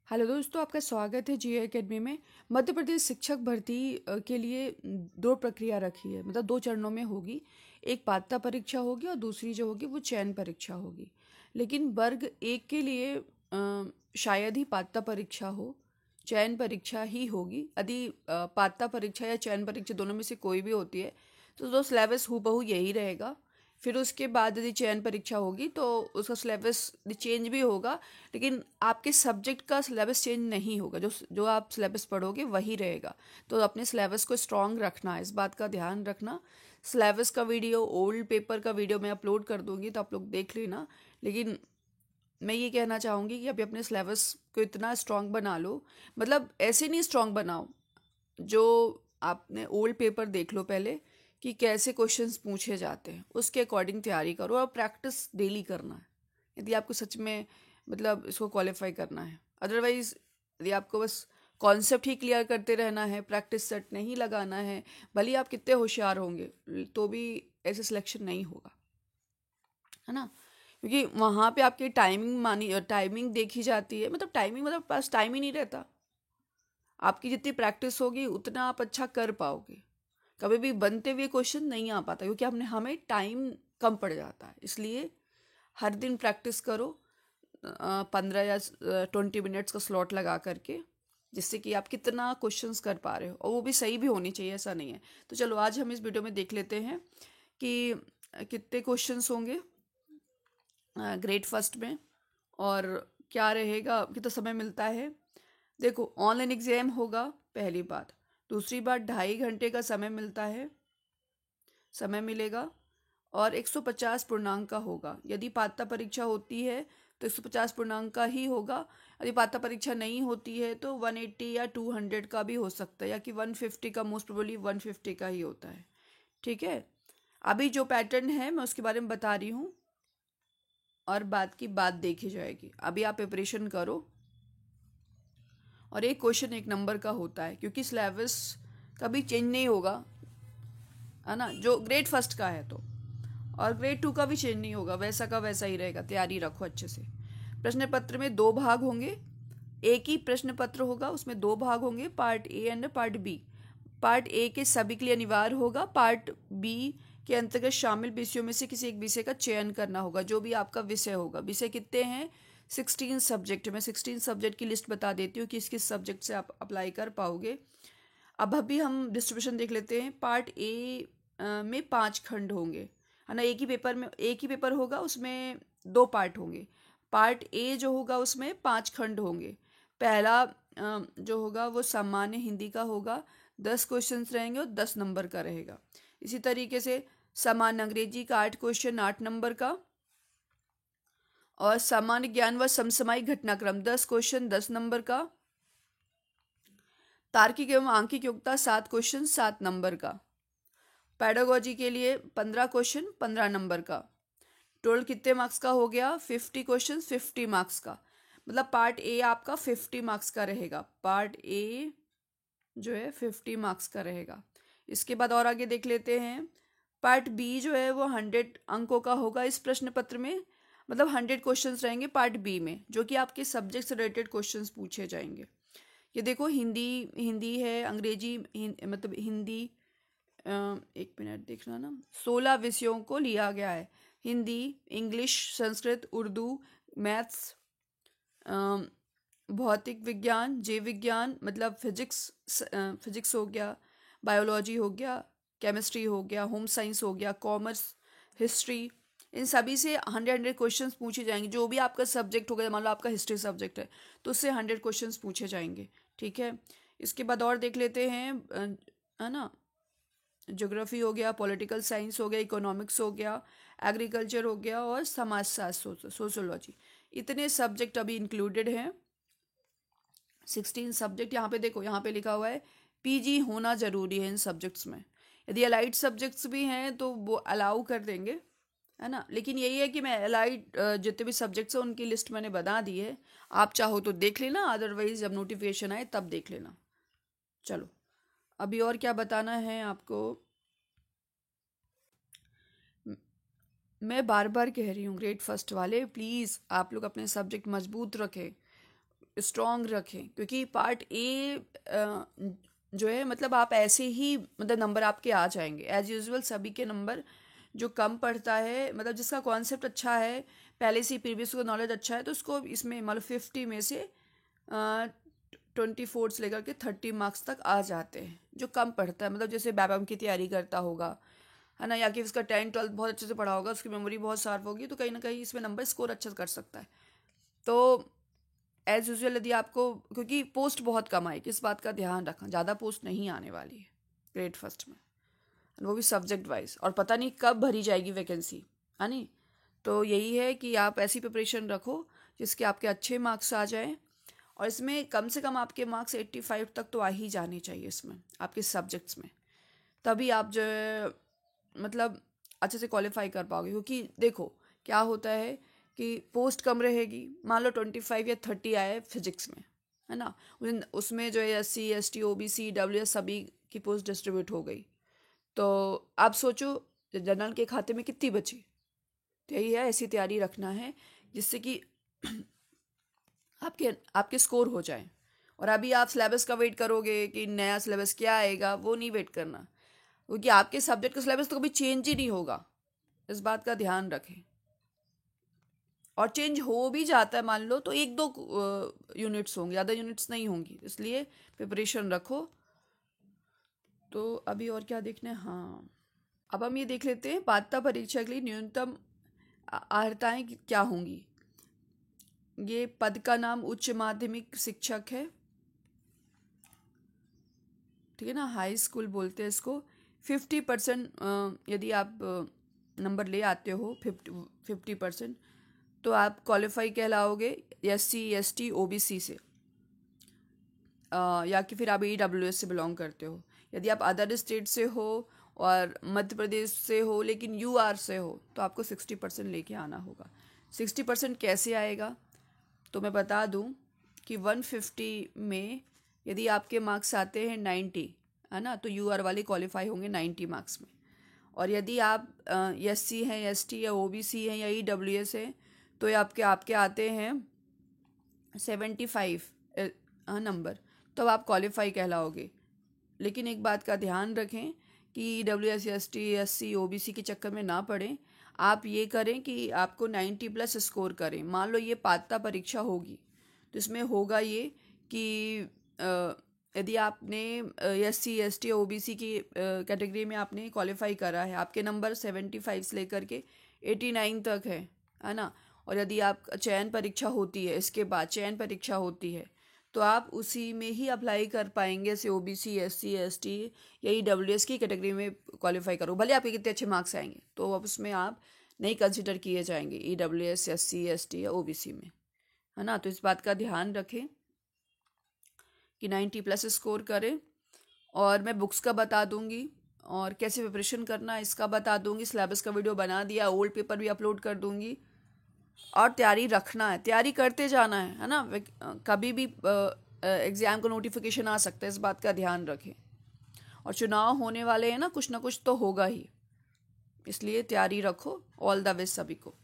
Hello दोस्तों, आपका स्वागत है जीए एकेडमी में। मध्य प्रदेश शिक्षक भर्ती के लिए दो प्रक्रिया रखी है, मतलब दो चरणों में होगी। एक पात्रता परीक्षा होगी और दूसरी जो होगी वो चयन परीक्षा होगी। लेकिन वर्ग एक के लिए शायद ही पात्रता परीक्षा हो, चयन परीक्षा ही होगी। यदि पात्रता परीक्षा या चयन परीक्षा दोनों में से कोई भी होती है तो सिलेबस हूबहू यही रहेगा। फिर उसके बाद यदि चयन परीक्षा होगी तो उसका सिलेबस चेंज भी होगा, लेकिन आपके सब्जेक्ट का सिलेबस चेंज नहीं होगा। जो जो आप सिलेबस पढ़ोगे वही रहेगा। तो अपने सिलेबस को स्ट्रांग रखना है, इस बात का ध्यान रखना। सिलेबस का वीडियो, ओल्ड पेपर का वीडियो मैं अपलोड कर दूंगी, तो आप लोग देख लेना। लेकिन मैं ये कहना चाहूँगी कि अभी अपने सिलेबस को इतना स्ट्रांग बना लो, मतलब ऐसे नहीं स्ट्रांग बनाओ। जो आपने ओल्ड पेपर देख लो पहले कि कैसे क्वेश्चंस पूछे जाते हैं, उसके अकॉर्डिंग तैयारी करो और प्रैक्टिस डेली करना है यदि आपको सच में मतलब इसको क्वालिफाई करना है। अदरवाइज यदि आपको बस कॉन्सेप्ट ही क्लियर करते रहना है, प्रैक्टिस सेट नहीं लगाना है, भले ही आप कितने होशियार होंगे तो भी ऐसे सिलेक्शन नहीं होगा, है ना। क्योंकि वहाँ पे आपकी टाइमिंग देखी जाती है। मतलब टाइमिंग, मतलब पास टाइम ही नहीं रहता। आपकी जितनी प्रैक्टिस होगी उतना आप अच्छा कर पाओगे। कभी भी बनते हुए क्वेश्चन नहीं आ पाता क्योंकि हमने हमें टाइम कम पड़ जाता है। इसलिए हर दिन प्रैक्टिस करो, 15 या 20 मिनट्स का स्लॉट लगा करके, जिससे कि आप कितना क्वेश्चंस कर पा रहे हो, और वो भी सही भी होनी चाहिए, ऐसा नहीं है। तो चलो आज हम इस वीडियो में देख लेते हैं कि कितने क्वेश्चंस होंगे ग्रेड फर्स्ट में, और क्या रहेगा, कितना समय मिलता है। देखो, ऑनलाइन एग्जाम होगा, पहली बात। दूसरी बात, 2.5 घंटे का समय मिलेगा, और 150 पूर्णांक का होगा। यदि पात्रता परीक्षा होती है तो 150 पूर्णांक का ही होगा। यदि पात्रता परीक्षा नहीं होती है तो 180 या 200 का भी हो सकता है, या कि 150 का, मोस्ट प्रोबेबली 150 का ही होता है। ठीक है, अभी जो पैटर्न है मैं उसके बारे में बता रही हूँ, और बात की बात देखी जाएगी। अभी आप प्रिपरेशन करो, और एक क्वेश्चन एक नंबर का होता है, क्योंकि सिलेबस कभी चेंज नहीं होगा, है ना, जो ग्रेड फर्स्ट का है तो। और ग्रेड टू का भी चेंज नहीं होगा, वैसा का वैसा ही रहेगा। तैयारी रखो अच्छे से। प्रश्न पत्र में दो भाग होंगे। एक ही प्रश्न पत्र होगा, उसमें दो भाग होंगे, part A and part B. Part A के सभी के लिए अनिवार्य होगा। पार्ट बी के अंतर्गत शामिल विषयों में से किसी एक विषय का चयन करना होगा, जो भी आपका विषय होगा। विषय कितने हैं? 16 सब्जेक्ट। मैं 16 सब्जेक्ट की लिस्ट बता देती हूँ कि किस किस सब्जेक्ट से आप अप्लाई कर पाओगे। अब अभी हम डिस्ट्रीब्यूशन देख लेते हैं। पार्ट ए में 5 खंड होंगे, है ना। एक ही पेपर होगा, उसमें दो पार्ट होंगे। पार्ट ए जो होगा उसमें 5 खंड होंगे। पहला जो होगा वो सामान्य हिंदी का होगा, 10 क्वेश्चंस रहेंगे और 10 नंबर का रहेगा। इसी तरीके से सामान्य अंग्रेजी का 8 क्वेश्चन, 8 नंबर का। और सामान्य ज्ञान व समसामयिक घटनाक्रम 10 क्वेश्चन, 10 नंबर का। तार्किक एवं आंकिक योग्यता 7 क्वेश्चन, 7 नंबर का। पैडागोजी के लिए 15 क्वेश्चन, 15 नंबर का। टोटल कितने मार्क्स का हो गया? 50 क्वेश्चन, 50 मार्क्स का। मतलब पार्ट ए आपका 50 मार्क्स का रहेगा। पार्ट ए जो है 50 मार्क्स का रहेगा। इसके बाद और आगे देख लेते हैं। पार्ट बी जो है वो 100 अंकों का होगा इस प्रश्न पत्र में। मतलब 100 क्वेश्चंस रहेंगे पार्ट बी में, जो कि आपके सब्जेक्ट से रिलेटेड क्वेश्चंस पूछे जाएंगे। ये देखो, हिंदी हिंदी है, अंग्रेजी मतलब हिंदी, एक मिनट देखना ना, 16 विषयों को लिया गया है। हिंदी, इंग्लिश, संस्कृत, उर्दू, मैथ्स, भौतिक विज्ञान, जीव विज्ञान मतलब फिजिक्स हो गया, बायोलॉजी हो गया, केमिस्ट्री हो गया, होम साइंस हो गया, कॉमर्स, हिस्ट्री। इन सभी से 100 क्वेश्चंस पूछे जाएंगे। जो भी आपका सब्जेक्ट होगा, मान लो आपका हिस्ट्री सब्जेक्ट है तो उससे 100 क्वेश्चंस पूछे जाएंगे। ठीक है, इसके बाद और देख लेते हैं, है ना। ज्योग्राफी हो गया, पॉलिटिकल साइंस हो गया, इकोनॉमिक्स हो गया, एग्रीकल्चर हो गया, और समाजशास्त्र, सोशोलॉजी। इतने सब्जेक्ट अभी इंक्लूडेड हैं। 16 सब्जेक्ट। यहाँ पे देखो, यहाँ पे लिखा हुआ है पीजी होना जरूरी है इन सब्जेक्ट्स में। यदि अलाइड सब्जेक्ट्स भी हैं तो वो अलाउ कर देंगे, है ना। लेकिन यही है कि मैं अलाइड जितने भी सब्जेक्ट्स हैं उनकी लिस्ट मैंने बना दी है। आप चाहो तो देख लेना, अदरवाइज जब नोटिफिकेशन आए तब देख लेना। चलो, अभी और क्या बताना है आपको। म- मैं बार बार कह रही हूँ, ग्रेड फर्स्ट वाले प्लीज़ आप लोग अपने सब्जेक्ट मजबूत रखें। स्ट्रॉन्ग रखें, क्योंकि पार्ट ए जो है मतलब आप ऐसे ही मतलब नंबर आपके आ जाएंगे एज यूजुअल। सभी के नंबर जो कम पढ़ता है मतलब जिसका कॉन्सेप्ट अच्छा है, पहले से प्रीवियस को नॉलेज अच्छा है, तो उसको इसमें मतलब 50 में से 24 से लेकर के 30 मार्क्स तक आ जाते हैं। जो कम पढ़ता है मतलब जैसे बैबम की तैयारी करता होगा है ना, या कि उसका 10-12 बहुत अच्छे से पढ़ा होगा, उसकी मेमोरी बहुत शार्प होगी, तो कहीं ना कहीं इसमें नंबर स्कोर अच्छा कर सकता है। तो एज यूजल यदि आपको, क्योंकि पोस्ट बहुत कम आएगी, इस बात का ध्यान रखना, ज़्यादा पोस्ट नहीं आने वाली है ग्रेड फर्स्ट में, वो भी सब्जेक्ट वाइज, और पता नहीं कब भरी जाएगी वैकेंसी है नहीं। तो यही है कि आप ऐसी प्रिपरेशन रखो जिसके आपके अच्छे मार्क्स आ जाएं, और इसमें कम से कम आपके मार्क्स 85 तक तो आ ही जाने चाहिए इसमें आपके सब्जेक्ट्स में, तभी आप जो है मतलब अच्छे से क्वालिफाई कर पाओगे। क्योंकि देखो क्या होता है कि पोस्ट कम रहेगी, मान लो 25 या 30 आए फिजिक्स में है ना, उसमें जो है SC ST OBC WS सभी की पोस्ट डिस्ट्रीब्यूट हो गई, तो आप सोचो जनरल के खाते में कितनी बची। तो यही है, ऐसी तैयारी रखना है जिससे कि आपके आपके स्कोर हो जाए। और अभी आप सिलेबस का वेट करोगे कि नया सिलेबस क्या आएगा, वो नहीं वेट करना, क्योंकि आपके सब्जेक्ट का सिलेबस तो कभी चेंज ही नहीं होगा, इस बात का ध्यान रखें। और चेंज हो भी जाता है मान लो तो 1-2 यूनिट्स होंगे, ज़्यादा यूनिट्स नहीं होंगी, इसलिए प्रिपरेशन रखो। तो अभी और क्या देखना है, हाँ अब हम ये देख लेते हैं पात्रता परीक्षा के लिए न्यूनतम अर्हताएं क्या होंगी। ये पद का नाम उच्च माध्यमिक शिक्षक है, ठीक है ना, हाई स्कूल बोलते हैं इसको। 50% यदि आप नंबर ले आते हो 50%, तो आप क्वालिफाई कहलाओगे SC ST OBC से, या कि फिर आप EWS से बिलोंग करते हो। यदि आप अदर स्टेट से हो और मध्य प्रदेश से हो लेकिन UR से हो, तो आपको 60% लेके आना होगा। 60% कैसे आएगा, तो मैं बता दूं कि 150 में यदि आपके मार्क्स आते हैं 90 है ना, तो UR वाले क्वालिफाई होंगे 90 मार्क्स में। और यदि आप SC हैं ST या OBC हैं या EWS हैं, तो ये आपके आपके आते हैं 75 नंबर, तो आप क्वालिफाई कहलाओगे। लेकिन एक बात का ध्यान रखें कि EWS ST SC OBC के चक्कर में ना पड़ें। आप ये करें कि आपको 90+ स्कोर करें। मान लो ये पात्रता परीक्षा होगी, तो इसमें होगा ये कि यदि आपने SC ST OBC की कैटेगरी में आपने क्वालिफाई करा है, आपके नंबर 75 से लेकर के 89 तक है ना, और यदि आप चयन परीक्षा होती है, इसके बाद चयन परीक्षा होती है, तो आप उसी में ही अप्लाई कर पाएंगे, जैसे OBC SC ST या EWS की कैटेगरी में क्वालिफाई करो, भले आपके कितने अच्छे मार्क्स आएंगे, तो अब उसमें आप नहीं कंसिडर किए जाएंगे EWS SC ST या OBC में, है ना। तो इस बात का ध्यान रखें कि 90+ स्कोर करें। और मैं बुक्स का बता दूंगी और कैसे प्रिपरेशन करना है इसका बता दूंगी, सिलेबस का वीडियो बना दिया, ओल्ड पेपर भी अपलोड कर दूंगी। और तैयारी रखना है, तैयारी करते जाना है ना, कभी भी एग्ज़ाम का नोटिफिकेशन आ सकता है, इस बात का ध्यान रखें। और चुनाव होने वाले हैं ना कुछ तो होगा ही, इसलिए तैयारी रखो। ऑल द बेस्ट सभी को।